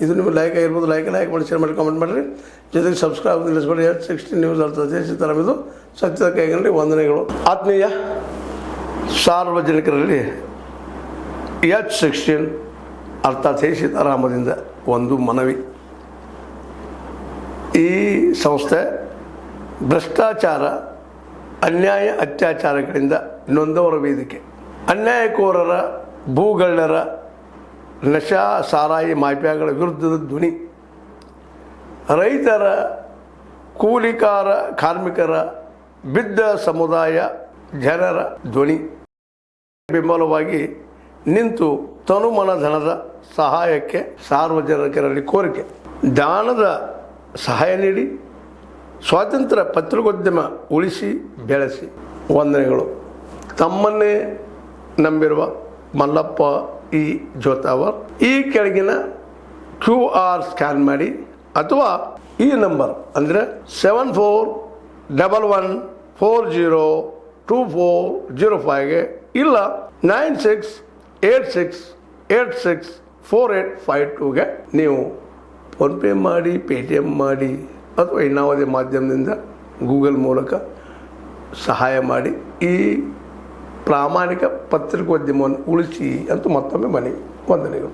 ಇದು ನಿಮಗೆ ಲೈಕ್ ಆಗಿರ್ಬೋದು. ಲೈಕ್ ಮಾಡಿ, ಶೇರ್ ಮಾಡಿ, ಕಾಮೆಂಟ್ ಮಾಡಿರಿ. ಜೊತೆಗೆ ಸಬ್ಸ್ಕ್ರೈಬ್ ನಿಲ್ಲಿಸ್ಬೇಡಿ. H16 ನ್ಯೂಸ್ ಅರ್ಥಾತ್ ಸೀತಾರಾಮ್, ಇದು ಸತ್ಯದ ಕೈಗಳಲ್ಲಿ ವಂದನೆಗಳು. ಆತ್ಮೀಯ ಸಾರ್ವಜನಿಕರಲ್ಲಿ H16 ಅರ್ಥಾತ್ ಸೀತಾರಾಮದಿಂದ ಒಂದು ಮನವಿ. ಈ ಸಂಸ್ಥೆ ಭ್ರಷ್ಟಾಚಾರ, ಅನ್ಯಾಯ, ಅತ್ಯಾಚಾರಗಳಿಂದ ನೊಂದವರ ವೇದಿಕೆ. ಅನ್ಯಾಯಕೋರರ, ಭೂಗಳ್ಳರ, ನಶಾ ಸಾರಾಯಿ ಮಾಫಿಯಾಗಳ ವಿರುದ್ಧದ ಧ್ವನಿ. ರೈತರ, ಕೂಲಿಕಾರ, ಕಾರ್ಮಿಕರ, ಬಿದ್ದ ಸಮುದಾಯ ಜನರ ಧ್ವನಿ. ಬೆಂಬಲವಾಗಿ ನಿಂತು ತನುಮನ ಧನದ ಸಹಾಯಕ್ಕೆ ಸಾರ್ವಜನಿಕರಲ್ಲಿ ಕೋರಿಕೆ. ದಾನದ ಸಹಾಯ ನೀಡಿ ಸ್ವಾತಂತ್ರ್ಯ ಪತ್ರಿಕೋದ್ಯಮ ಉಳಿಸಿ ಬೆಳೆಸಿ. ವಂದನೆಗಳು. ತಮ್ಮನ್ನೇ ನಂಬಿರುವ ಮಲ್ಲಪ್ಪ ಇ ಜೋತಾವರ್. ಈ ಕೆಳಗಿನ QR ಸ್ಕ್ಯಾನ್ ಮಾಡಿ ಅಥವಾ ಈ ನಂಬರ್ ಅಂದರೆ 7411402405ಗೆ ಇಲ್ಲ 9686864852ಗೆ ನೀವು ಫೋನ್ಪೇ ಮಾಡಿ, ಪೇಟಿಎಮ್ ಮಾಡಿ ಅಥವಾ ಇನ್ನಾವುದೇ ಮಾಧ್ಯಮದಿಂದ ಗೂಗಲ್ ಮೂಲಕ ಸಹಾಯ ಮಾಡಿ ಈ ಪ್ರಾಮಾಣಿಕ ಪತ್ರಿಕೋದ್ಯಮವನ್ನು ಉಳಿಸಿ ಅಂತ ಮತ್ತೊಮ್ಮೆ ಮನವಿ. ವಂದನೆಗಳು.